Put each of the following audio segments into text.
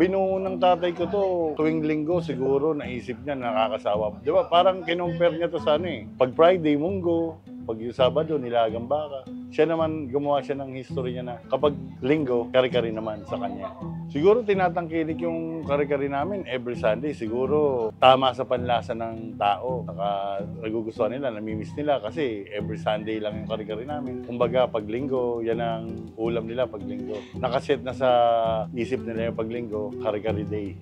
Binuo ng tatay ko to tuwing linggo siguro naisip niya nakakasawa. Di ba parang kinumpare niya to sa ano eh. Pag Friday, munggo. Pag yung Sabado, nilagang baka. Siya naman, gumawa siya ng history niya na kapag linggo, kare-kare naman sa kanya. Siguro tinatangkilik yung kare-kare namin every Sunday. Siguro tama sa panlasa ng tao. Saka nagugustuhan nila, namimiss nila kasi every Sunday lang yung kare-kare namin. Kumbaga, pag linggo, yan ang ulam nila pag linggo. Nakaset na sa isip nila yung pag linggo, kare-kare day.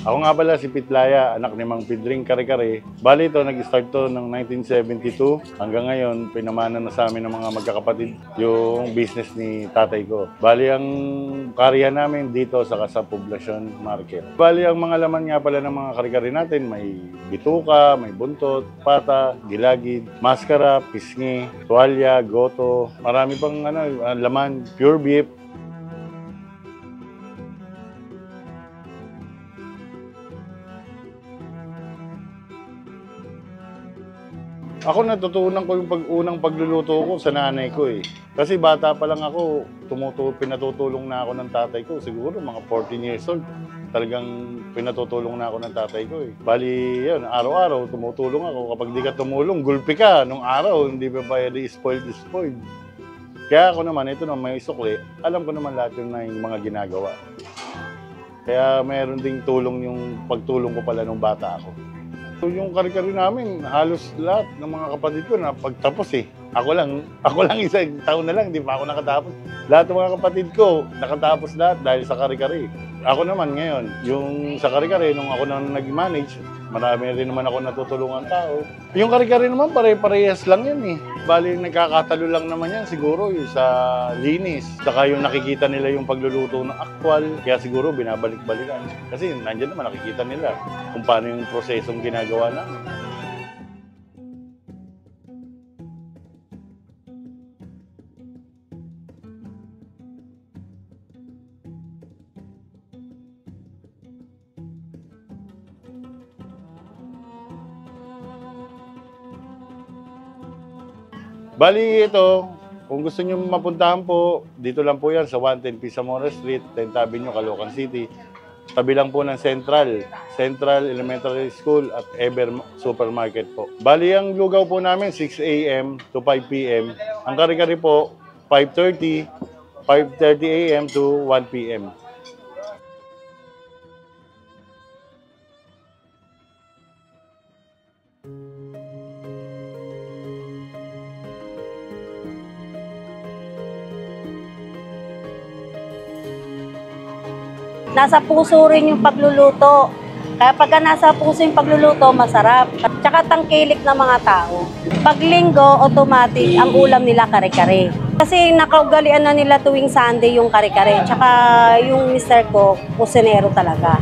Ako nga pala si Pitlaya, anak ni Mang Pidring Kare-Kare. Bali ito, nag-start to ng 1972. Hanggang ngayon, pinamana na sa amin ng mga magkakapatid yung business ni tatay ko. Bali ang karihan namin dito sa Poblacion Market. Bali ang mga laman nga pala ng mga kare-kare natin, may bituka, may buntot, pata, gilagid, maskara, pisngi, tuwalya, goto. Marami pang laman, pure beef. Ako natutunan ko yung unang pagluluto ko sa nanay ko eh. Kasi bata pa lang ako, pinatutulong na ako ng tatay ko. Siguro mga 14 years old. Talagang pinatutulong na ako ng tatay ko eh. Bali, yun, araw-araw tumutulong ako. Kapag di ka tumulong, gulpi ka. Nung araw, hindi pa pwede spoiled. Kaya ako naman, ito na may sukli. Alam ko naman lahat yung mga ginagawa. Kaya mayroon ding tulong yung pagtulong ko pala nung bata ako. Yung kare-kare namin, halos lahat ng mga kapatid ko na pagtapos eh. Ako lang isang taon na lang, hindi pa ako nakatapos. Lahat ng mga kapatid ko, nakatapos lahat dahil sa kare-kare. Ako naman ngayon, yung sa kare-kare, nung ako na nag-manage, marami rin naman ako natutulungan tao. Yung kare-kare naman, pare-parehas lang yan eh. Bali, nagkakatalo lang naman yan siguro yung sa linis. Saka yung nakikita nila yung pagluluto ng aktwal, kaya siguro binabalik-balikan. Kasi nandiyan naman nakikita nila kung paano yung prosesong ginagawa namin. Bali ito, kung gusto nyo mapuntahan po, dito lang po yan sa 110 Pisamora Street, 10th Avenue, Caloocan City. Tabi lang po ng Central Elementary School at Ever Supermarket po. Bali ang lugaw po namin 6 a.m. to 5 p.m. Ang kare-kare po 5:30 a.m. to 1 p.m. Nasa puso rin yung pagluluto. Kaya pagka nasa puso yung pagluluto, masarap. Tsaka tangkilik ng mga tao. Pag linggo, automatic, ang ulam nila kare-kare. Kasi nakaugalian na nila tuwing Sunday yung kare-kare. Tsaka yung mister ko, kusinero talaga.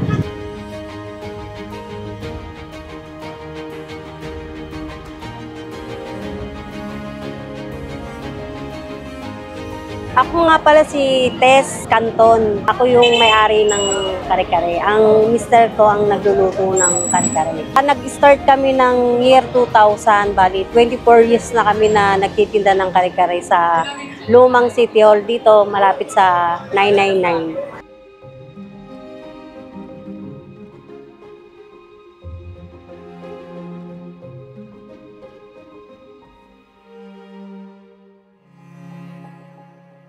Ako nga pala si Tess Canton. Ako yung may-ari ng kare-kare. Ang mister ko ang nagluluto ng kare-kare. Nag-start kami ng year 2000, bali 24 years na kami na nagtitinda ng kare-kare sa Lumang City Hall dito, malapit sa 999.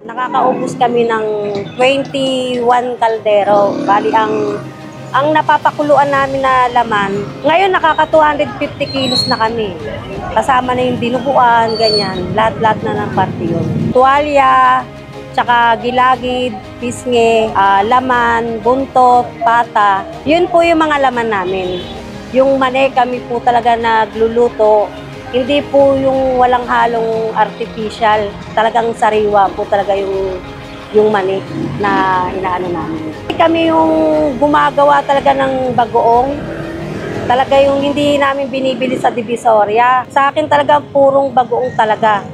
Nakakaubos kami ng 21 kaldero. Bali, ang napapakuluan namin na laman, ngayon nakaka 250 kilos na kami. Kasama na yung dinuguan, ganyan. Lahat-lahat na ng parte yun. Tuwalya, tsaka gilagid, pisngi, laman, buntot, pata. Yun po yung mga laman namin. Yung mani, kami po talaga nagluluto. Hindi po yung walang halong artificial, talagang sariwa po talaga yung mani na inaano namin. Kami yung gumagawa talaga ng bagoong, talaga yung hindi namin binibili sa Divisoria. Sa akin talaga purong bagoong talaga.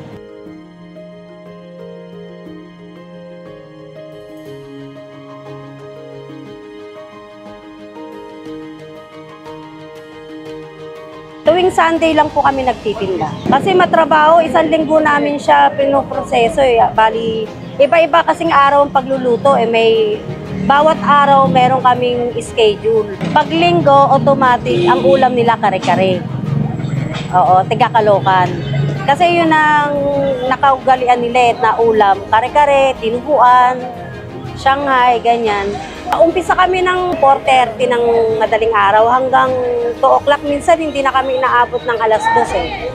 Tuwing Sunday lang po kami nagtitinda. Kasi matrabaho, isang linggo namin siya pinoproseso. Bali, iba-iba kasing araw ang pagluluto. Bawat araw meron kaming schedule. Pag linggo, automatic, ang ulam nila kare-kare. Oo, tiga-Caloocan. Kasi yun ang nakaugalian nila na ulam. Kare-kare, tinuguan, Shanghai, ganyan. Umpisa kami ng 4:30 ng madaling araw hanggang 2 o'clock. Minsan hindi na kami inaabot ng alas 12.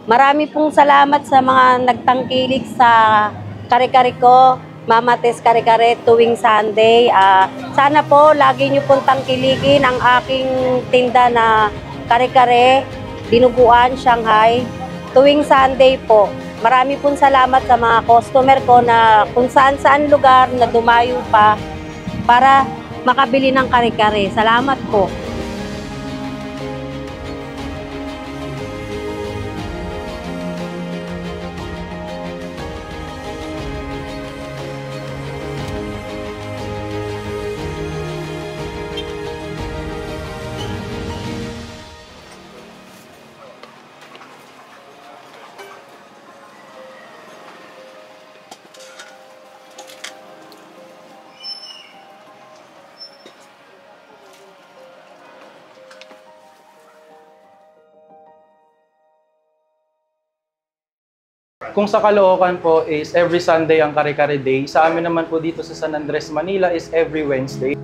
Marami pong salamat sa mga nagtangkilik sa kare-kare ko, Mama Tess Kare-Kare tuwing Sunday. Sana po lagi niyo pong tangkilikin ang aking tinda na kare-kare, dinuguan, Shanghai, tuwing Sunday po. Marami pong salamat sa mga customer ko na kung saan-saan lugar na dumayo pa para makabili ng kare-kare. Salamat po. Kung sa Caloocan po is every Sunday ang Kare-Kare Day, sa amin naman po dito sa San Andres, Manila is every Wednesday.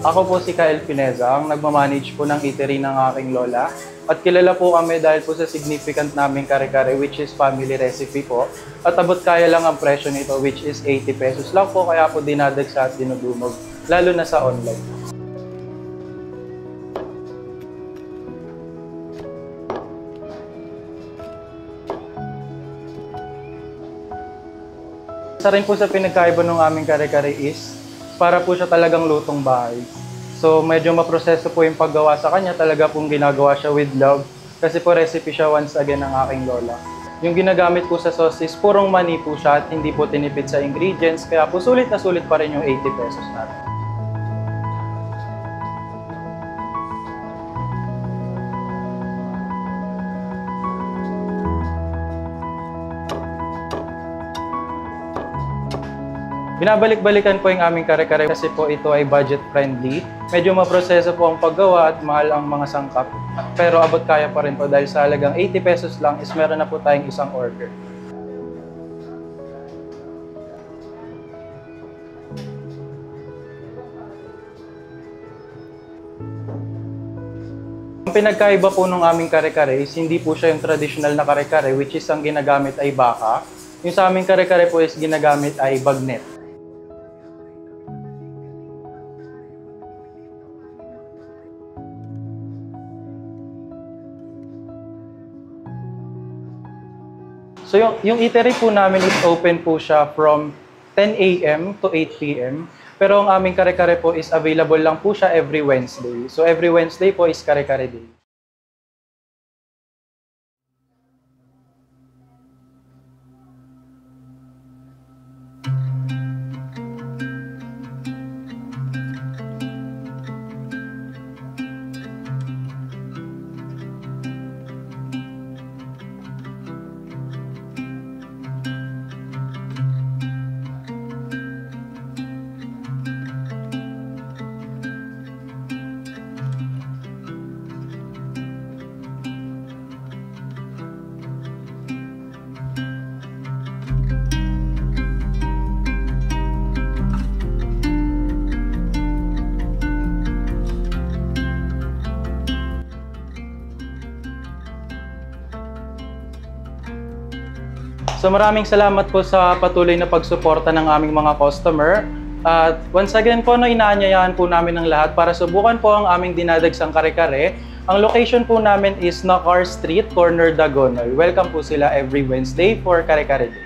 Ako po si Kyle Pineza, ang nagmamanage po ng eatery ng aking lola. At kilala po kami dahil po sa significant naming kare-kare, which is family recipe po. At abot kaya lang ang presyo nito, which is 80 pesos lang po, kaya po dinadagsa at dinudumog, lalo na sa online. Isa rin po sa pinagkaiba ng aming kare-kare is, para po siya talagang lutong bahay. So medyo maproseso po yung paggawa sa kanya, talaga pong ginagawa siya with love. Kasi po recipe siya once again ng aking lola. Yung ginagamit po sa sauce is purong mani po siya at hindi po tinipid sa ingredients. Kaya po sulit na sulit pa rin yung 80 pesos natin. Binabalik-balikan po yung aming kare-kare kasi po ito ay budget-friendly. Medyo maproseso po ang paggawa at mahal ang mga sangkap. Pero abot kaya pa rin po dahil sa halagang 80 pesos lang is meron na po tayong isang order. Ang pinagkaiba po ng aming kare-kare is hindi po siya yung traditional na kare-kare, which is ang ginagamit ay baka. Yung sa aming kare-kare po is ginagamit ay bagnet. So yung eatery po namin is open po siya from 10 a.m. to 8 p.m. Pero ang aming kare-kare po is available lang po siya every Wednesday. So every Wednesday po is Kare-Kare Day. So maraming salamat po sa patuloy na pagsuporta ng aming mga customer. At once again po, inaanyayahan po namin ng lahat para subukan po ang aming dinadagsang kare-kare. Ang location po namin is Nacar Street, corner Dagonoy. Welcome po sila every Wednesday for Kare-Kare Day.